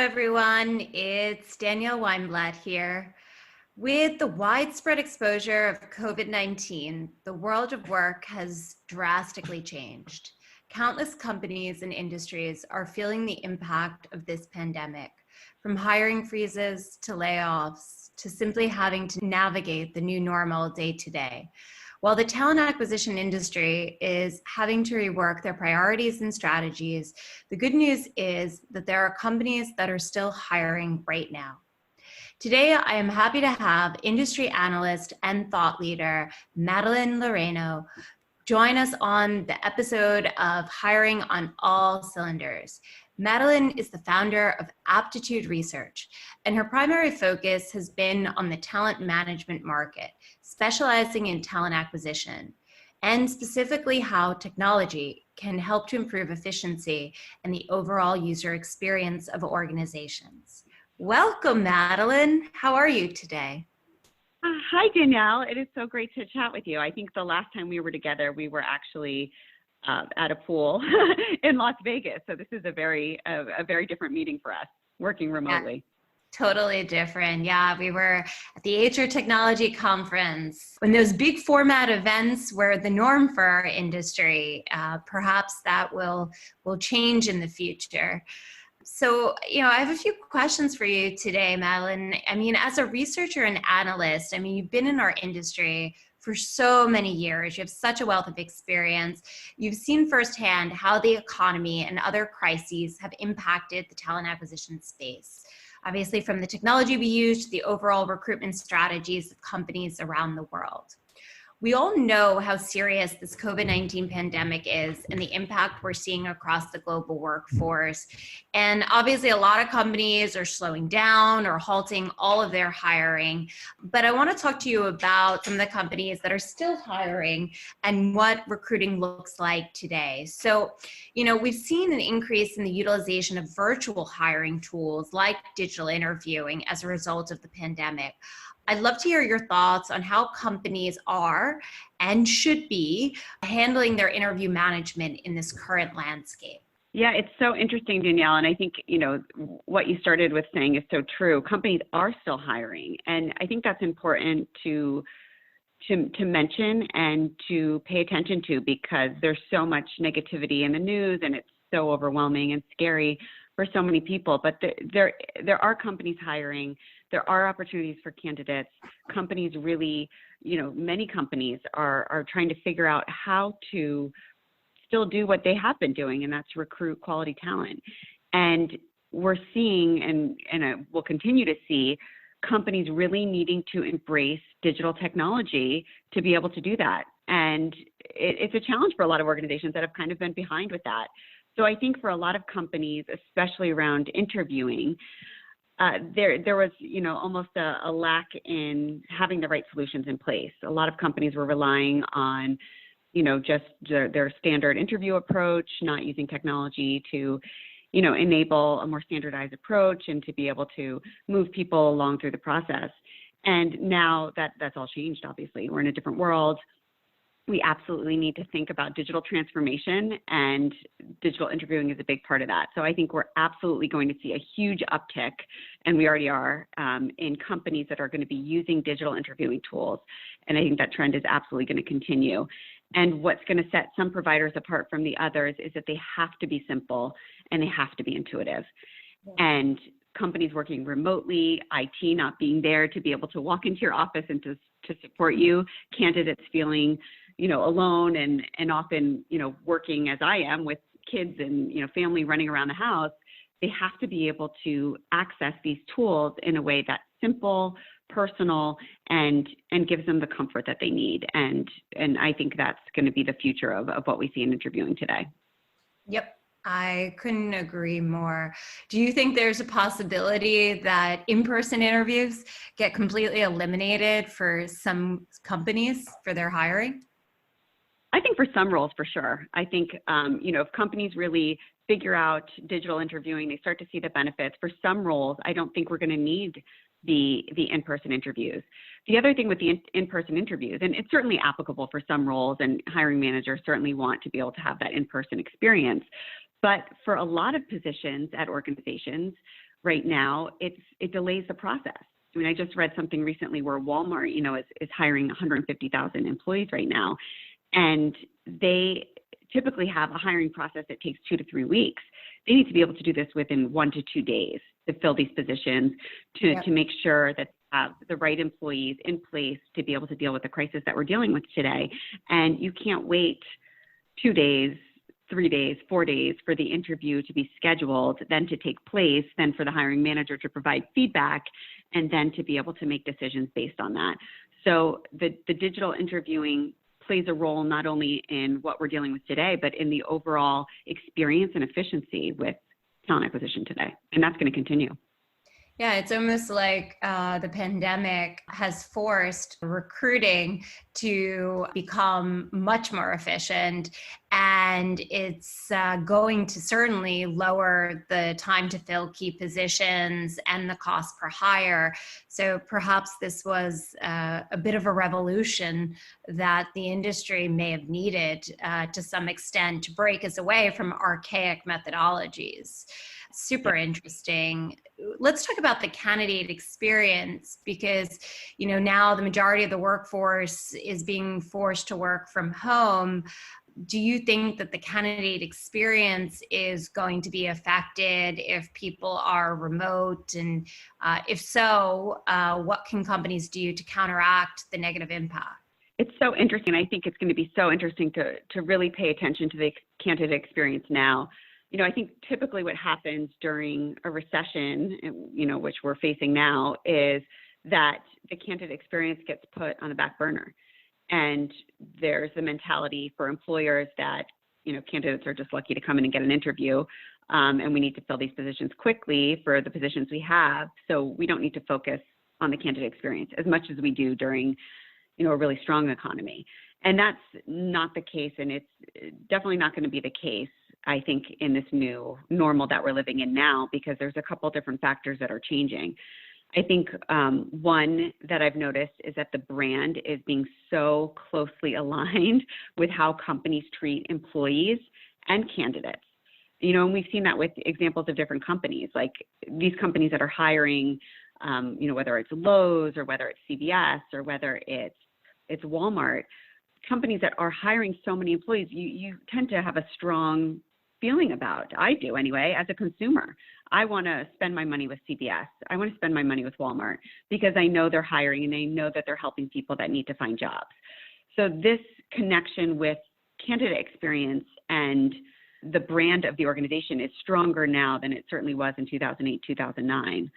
everyone. It's Danielle Weinblatt here. With the widespread exposure of COVID-19, the world of work has drastically changed. Countless companies and industries are feeling the impact of this pandemic, from hiring freezes to layoffs to simply having to navigate the new normal day to day. While the talent acquisition industry is having to rework their priorities and strategies, the good news is that there are companies that are still hiring right now. Today, I am happy to have industry analyst and thought leader, Madeline Laurano, join us on the episode of Hiring on All Cylinders. Madeline is the founder of Aptitude Research, and her primary focus has been on the talent management market, specializing in talent acquisition, and specifically how technology can help to improve efficiency and the overall user experience of organizations. Welcome, Madeline. How are you today? Hi, Danielle. It is so great to chat with you. I think the last time we were together, we were actually at a pool in Las Vegas. So this is a very different meeting for us, working remotely. Yeah, totally different. Yeah, we were at the HR Technology Conference. When those big format events were the norm for our industry, perhaps that will change in the future. So, I have a few questions for you today, Madeline. As a researcher and analyst, you've been in our industry for so many years. You have such a wealth of experience. You've seen firsthand how the economy and other crises have impacted the talent acquisition space. Obviously, from the technology we use to the overall recruitment strategies of companies around the world. We all know how serious this COVID-19 pandemic is and the impact we're seeing across the global workforce. And obviously, a lot of companies are slowing down or halting all of their hiring. But I want to talk to you about some of the companies that are still hiring and what recruiting looks like today. So, we've seen an increase in the utilization of virtual hiring tools like digital interviewing as a result of the pandemic. I'd love to hear your thoughts on how companies are and should be handling their interview management in this current landscape. Yeah, it's so interesting, Danielle. And I think, what you started with saying is so true. Companies are still hiring. And I think that's important to mention and to pay attention to, because there's so much negativity in the news and it's so overwhelming and scary for so many people. But there are companies hiring. There are opportunities for candidates. Companies really, many companies are trying to figure out how to still do what they have been doing, and that's recruit quality talent. And we're seeing, and we'll continue to see, companies really needing to embrace digital technology to be able to do that. And it's a challenge for a lot of organizations that have kind of been behind with that. So I think for a lot of companies, especially around interviewing, there was, almost a lack in having the right solutions in place. A lot of companies were relying on, just their standard interview approach, not using technology to, enable a more standardized approach and to be able to move people along through the process. And now that's all changed, obviously. We're in a different world. We absolutely need to think about digital transformation, and digital interviewing is a big part of that. So I think we're absolutely going to see a huge uptick, and we already are, in companies that are going to be using digital interviewing tools. And I think that trend is absolutely going to continue. And what's going to set some providers apart from the others is that they have to be simple and they have to be intuitive. Yeah. And companies working remotely, IT not being there to be able to walk into your office and to support you, candidates feeling alone and often, working as I am with kids and, family running around the house, they have to be able to access these tools in a way that's simple, personal, and gives them the comfort that they need. And I think that's going to be the future of what we see in interviewing today. Yep. I couldn't agree more. Do you think there's a possibility that in-person interviews get completely eliminated for some companies for their hiring? I think for some roles, for sure. I think, if companies really figure out digital interviewing, they start to see the benefits. For some roles, I don't think we're going to need the in-person interviews. The other thing with the in-person interviews, and it's certainly applicable for some roles, and hiring managers certainly want to be able to have that in-person experience, But for a lot of positions at organizations right now, it delays the process. I mean, I just read something recently where Walmart, is hiring 150,000 employees right now, and they typically have a hiring process that takes 2 to 3 weeks. They need to be able to do this within 1 to 2 days to fill these positions, to make sure that they have the right employees in place to be able to deal with the crisis that we're dealing with today. And you can't wait 2 days, 3 days, 4 days for the interview to be scheduled, then to take place, then for the hiring manager to provide feedback, and then to be able to make decisions based on that. So the digital interviewing plays a role not only in what we're dealing with today, but in the overall experience and efficiency with talent acquisition today. And that's going to continue. Yeah, it's almost like the pandemic has forced recruiting to become much more efficient, and it's going to certainly lower the time to fill key positions and the cost per hire. So perhaps this was a bit of a revolution that the industry may have needed to some extent to break us away from archaic methodologies. Super interesting. Let's talk about the candidate experience, because, now the majority of the workforce is being forced to work from home. Do you think that the candidate experience is going to be affected if people are remote? And if so, what can companies do to counteract the negative impact? It's so interesting. I think it's going to be so interesting to really pay attention to the candidate experience now. I think typically what happens during a recession, which we're facing now, is that the candidate experience gets put on the back burner. And there's the mentality for employers that, candidates are just lucky to come in and get an interview, and we need to fill these positions quickly for the positions we have. So we don't need to focus on the candidate experience as much as we do during, a really strong economy. And that's not the case, and it's definitely not going to be the case, I think, in this new normal that we're living in now, because there's a couple different factors that are changing. I think one that I've noticed is that the brand is being so closely aligned with how companies treat employees and candidates. And we've seen that with examples of different companies, like these companies that are hiring, whether it's Lowe's or whether it's CVS or whether it's Walmart, companies that are hiring so many employees, you tend to have a strong feeling about. I do anyway, as a consumer. I want to spend my money with CVS. I want to spend my money with Walmart because I know they're hiring and I know that they're helping people that need to find jobs. So this connection with candidate experience and the brand of the organization is stronger now than it certainly was in 2008, 2009.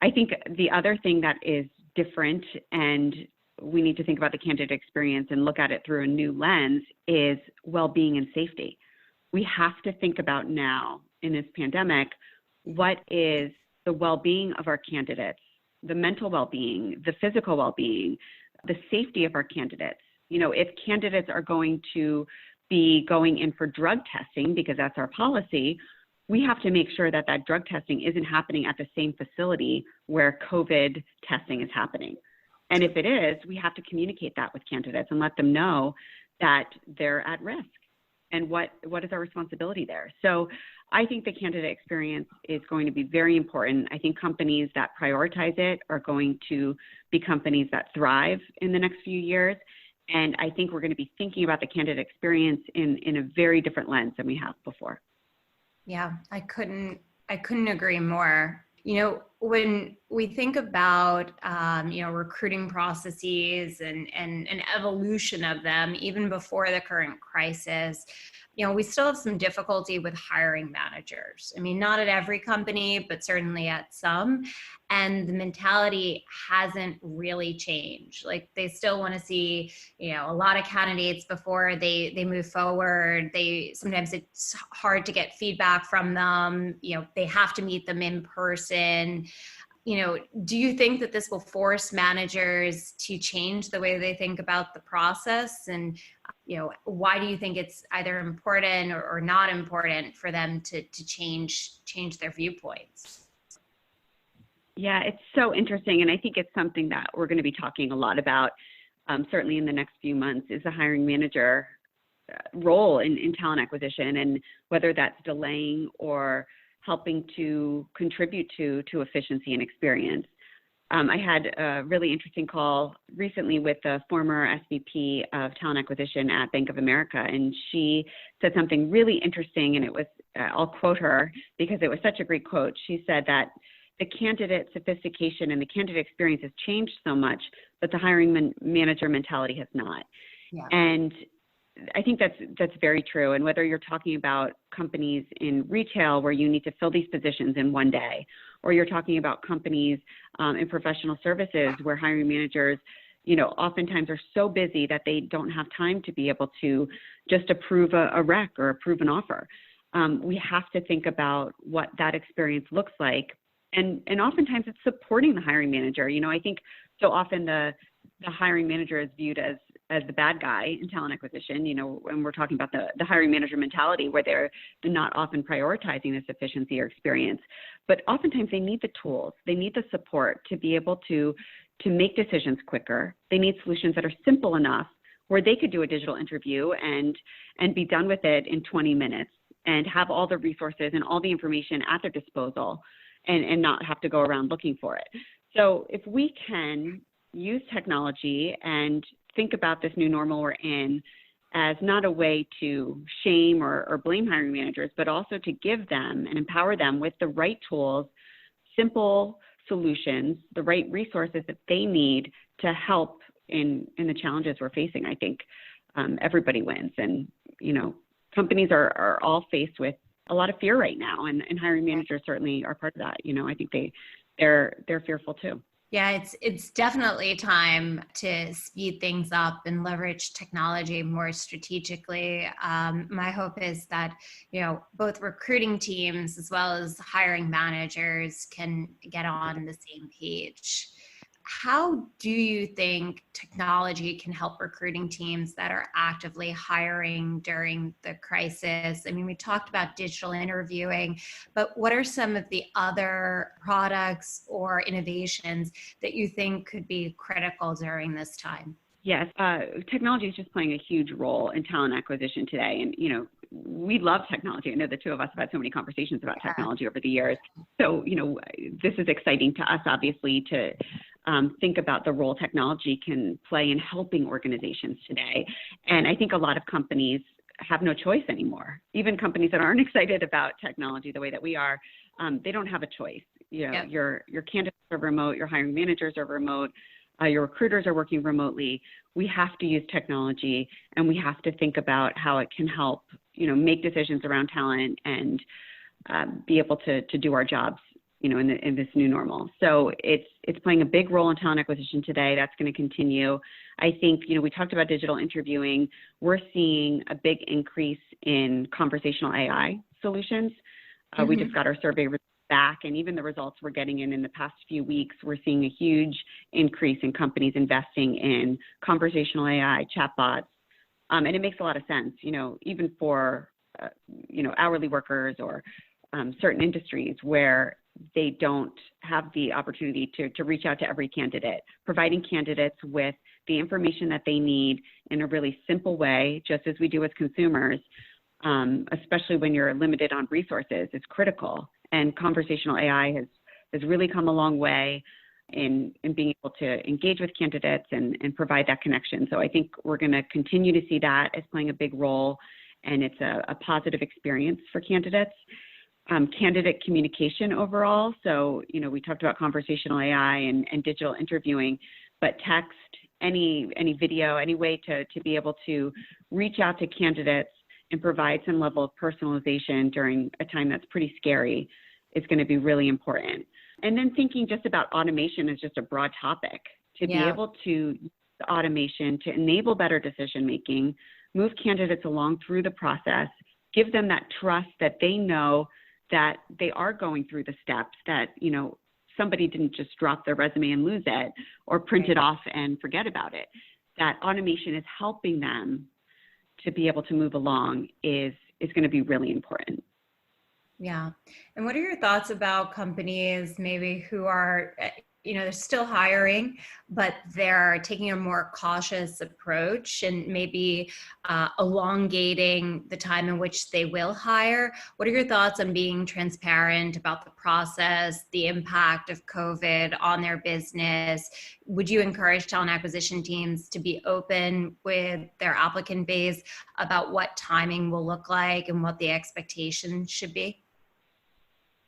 I think the other thing that is different, and we need to think about the candidate experience and look at it through a new lens, is well-being and safety. We have to think about now in this pandemic, what is the well-being of our candidates, the mental well-being, the physical well-being, the safety of our candidates. If candidates are going to be going in for drug testing, because that's our policy, we have to make sure that that drug testing isn't happening at the same facility where COVID testing is happening. And if it is, we have to communicate that with candidates and let them know that they're at risk and what is our responsibility there. So I think the candidate experience is going to be very important. I think companies that prioritize it are going to be companies that thrive in the next few years. And I think we're going to be thinking about the candidate experience in a very different lens than we have before. Yeah, I couldn't agree more. When we think about, recruiting processes and an evolution of them, even before the current crisis, we still have some difficulty with hiring managers. I mean, not at every company, but certainly at some. And the mentality hasn't really changed. Like, they still want to see, a lot of candidates before they move forward. Sometimes it's hard to get feedback from them. They have to meet them in person. Do you think that this will force managers to change the way they think about the process? And, why do you think it's either important or not important for them to change their viewpoints? Yeah, it's so interesting. And I think it's something that we're going to be talking a lot about, certainly in the next few months, is the hiring manager role in talent acquisition, and whether that's delaying or helping to contribute to efficiency and experience. I had a really interesting call recently with a former SVP of talent acquisition at Bank of America, and she said something really interesting, and it was, I'll quote her because it was such a great quote. She said that the candidate sophistication and the candidate experience has changed so much, but the hiring manager mentality has not. Yeah. And I think that's very true. And whether you're talking about companies in retail where you need to fill these positions in one day, or you're talking about companies in professional services where hiring managers, oftentimes are so busy that they don't have time to be able to just approve a rec or approve an offer. We have to think about what that experience looks like. And oftentimes it's supporting the hiring manager. I think so often the hiring manager is viewed as the bad guy in talent acquisition, when we're talking about the hiring manager mentality, where they're not often prioritizing this efficiency or experience. But oftentimes they need the tools, they need the support to be able to make decisions quicker. They need solutions that are simple enough where they could do a digital interview and be done with it in 20 minutes and have all the resources and all the information at their disposal and not have to go around looking for it. So if we can use technology and think about this new normal we're in as not a way to shame or blame hiring managers, but also to give them and empower them with the right tools, simple solutions, the right resources that they need to help in the challenges we're facing. I think everybody wins. And, companies are all faced with a lot of fear right now, and hiring managers certainly are part of that. I think they're fearful too. Yeah, it's definitely time to speed things up and leverage technology more strategically. My hope is that, both recruiting teams as well as hiring managers can get on the same page. How do you think technology can help recruiting teams that are actively hiring during the crisis? I mean, we talked about digital interviewing, but what are some of the other products or innovations that you think could be critical during this time? Yes, technology is just playing a huge role in talent acquisition today. And, we love technology. I know the two of us have had so many conversations about technology over the years. So, this is exciting to us, obviously, to think about the role technology can play in helping organizations today. And I think a lot of companies have no choice anymore. Even companies that aren't excited about technology the way that we are, they don't have a choice. Yep. Your candidates are remote, your hiring managers are remote, your recruiters are working remotely. We have to use technology, and we have to think about how it can help, make decisions around talent and be able to do our jobs, in this new normal. So it's playing a big role in talent acquisition today. That's going to continue. I think, we talked about digital interviewing. We're seeing a big increase in conversational AI solutions. We just got our survey back, and even the results we're getting in the past few weeks, we're seeing a huge increase in companies investing in conversational AI, chatbots. And it makes a lot of sense, even for, hourly workers or certain industries where they don't have the opportunity to reach out to every candidate. Providing candidates with the information that they need in a really simple way, just as we do as consumers, especially when you're limited on resources, is critical. And conversational AI has really come a long way in being able to engage with candidates and provide that connection. So I think we're going to continue to see that as playing a big role, and it's a positive experience for candidates. Candidate communication overall. So, we talked about conversational AI and digital interviewing, but text, any video, any way to be able to reach out to candidates and provide some level of personalization during a time that's pretty scary is going to be really important. And then thinking just about automation as just a broad topic, to be able to use automation to enable better decision making, move candidates along through the process, give them that trust that they know that they are going through the steps, that, somebody didn't just drop their resume and lose it or print it off and forget about it. That automation is helping them to be able to move along is going to be really important. Yeah. And what are your thoughts about companies maybe who are, they're still hiring, but they're taking a more cautious approach and maybe elongating the time in which they will hire. What are your thoughts on being transparent about the process, the impact of COVID on their business? Would you encourage talent acquisition teams to be open with their applicant base about what timing will look like and what the expectation should be?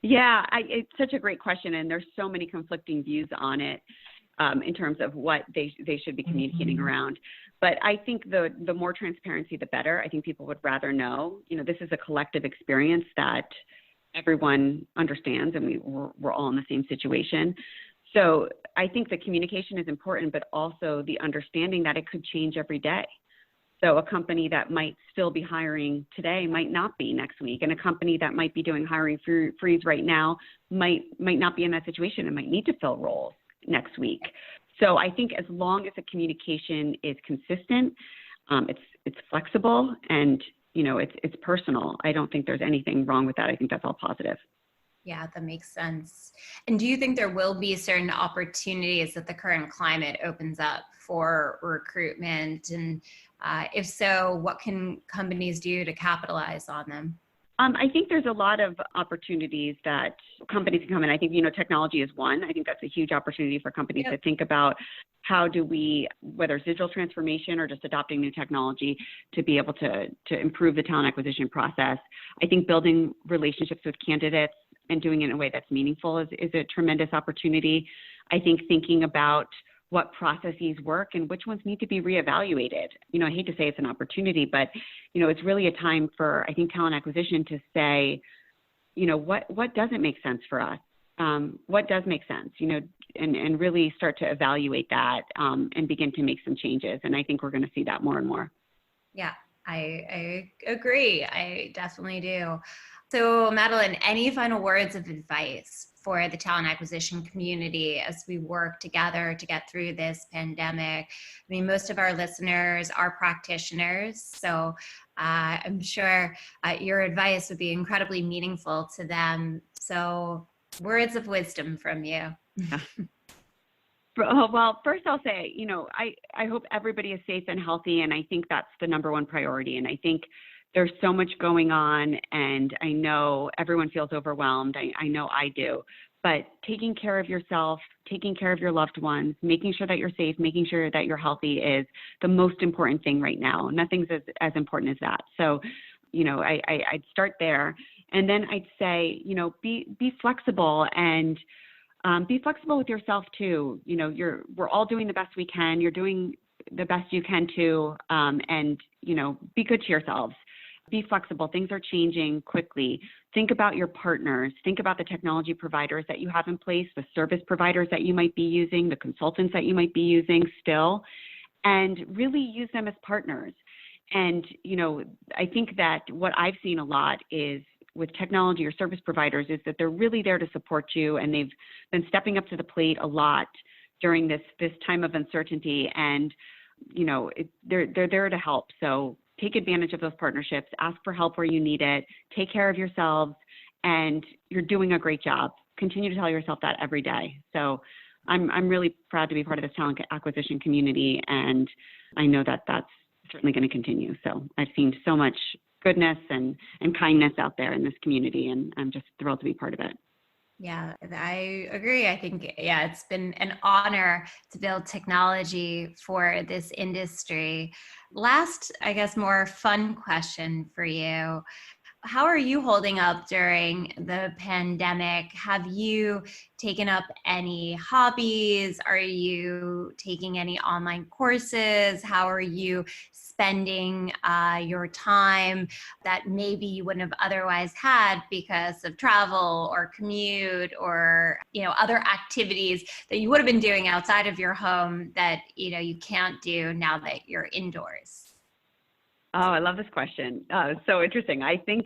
Yeah, it's such a great question, and there's so many conflicting views on it in terms of what they should be communicating around. But I think the more transparency, the better. I think people would rather know. This is a collective experience that everyone understands, and we're all in the same situation. So I think the communication is important, but also the understanding that it could change every day. So a company that might still be hiring today might not be next week. And a company that might be doing hiring freeze right now might not be in that situation and might need to fill roles next week. So I think as long as the communication is consistent, it's flexible, and it's personal. I don't think there's anything wrong with that. I think that's all positive. Yeah, that makes sense. And do you think there will be certain opportunities that the current climate opens up for recruitment? And if so, what can companies do to capitalize on them? I think there's a lot of opportunities that companies can come in. I think, technology is one. I think that's a huge opportunity for companies to think about how do we, whether it's digital transformation or just adopting new technology, to be able to improve the talent acquisition process. I think building relationships with candidates and doing it in a way that's meaningful is a tremendous opportunity. I think thinking about what processes work and which ones need to be reevaluated. I hate to say it's an opportunity, but, it's really a time for, I think, talent acquisition to say, what doesn't make sense for us? What does make sense, and really start to evaluate that and begin to make some changes. And I think we're going to see that more and more. Yeah, I agree. I definitely do. So Madeline, any final words of advice for the talent acquisition community as we work together to get through this pandemic? I mean, most of our listeners are practitioners, so I'm sure your advice would be incredibly meaningful to them. So words of wisdom from you. Well, first I'll say, I hope everybody is safe and healthy, and I think that's the number one priority. And I think there's so much going on, and I know everyone feels overwhelmed. I know I do. But taking care of yourself, taking care of your loved ones, making sure that you're safe, making sure that you're healthy is the most important thing right now. Nothing's as important as that. So, I'd start there. And then I'd say, be flexible, and be flexible with yourself too. We're all doing the best we can. You're doing the best you can too. And, be good to yourselves. Be flexible. Things are changing quickly. Think about your partners. Think about the technology providers that you have in place, the service providers that you might be using, the consultants that you might be using still, and really use them as partners. And, I think that what I've seen a lot is with technology or service providers is that they're really there to support you, and they've been stepping up to the plate a lot during this time of uncertainty, and they're there to help. So take advantage of those partnerships, ask for help where you need it, take care of yourselves, and you're doing a great job. Continue to tell yourself that every day. So I'm really proud to be part of this talent acquisition community, and I know that that's certainly going to continue. So I've seen so much goodness and kindness out there in this community, and I'm just thrilled to be part of it. Yeah, I agree. I think, it's been an honor to build technology for this industry. Last, I guess, more fun question for you. How are you holding up during the pandemic? Have you taken up any hobbies? Are you taking any online courses? How are you spending your time that maybe you wouldn't have otherwise had because of travel or commute or, other activities that you would have been doing outside of your home that, you can't do now that you're indoors? Oh, I love this question. It's so interesting. I think,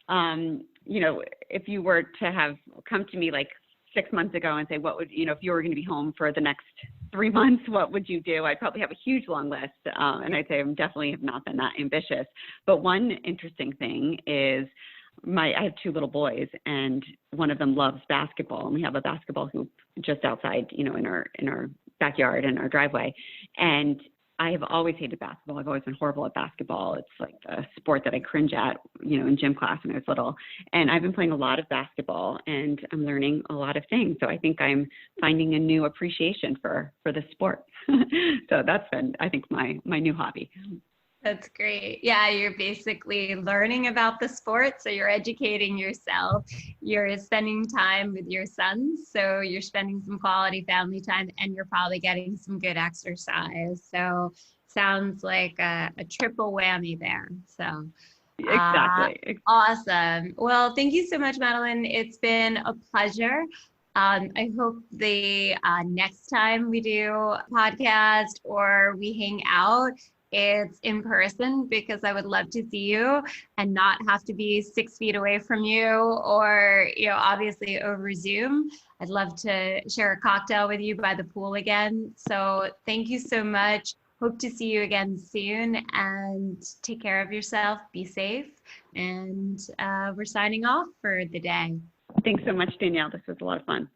if you were to have come to me like 6 months ago and say, what would, if you were going to be home for the next 3 months, what would you do? I'd probably have a huge long list. And I'd say I definitely have not been that ambitious. But one interesting thing is I have two little boys, and one of them loves basketball, and we have a basketball hoop just outside, in our backyard and our driveway. And I have always hated basketball. I've always been horrible at basketball. It's like a sport that I cringe at, in gym class when I was little. And I've been playing a lot of basketball, and I'm learning a lot of things. So I think I'm finding a new appreciation for the sport. So that's been, I think, my new hobby. That's great. Yeah, you're basically learning about the sport. So you're educating yourself. You're spending time with your sons. So you're spending some quality family time, and you're probably getting some good exercise. So sounds like a triple whammy there. So Exactly. Awesome. Well, thank you so much, Madeline. It's been a pleasure. I hope the next time we do a podcast or we hang out, it's in person, because I would love to see you and not have to be 6 feet away from you, or, obviously over Zoom. I'd love to share a cocktail with you by the pool again. So thank you so much. Hope to see you again soon, and take care of yourself. Be safe. And we're signing off for the day. Thanks so much, Danielle. This was a lot of fun.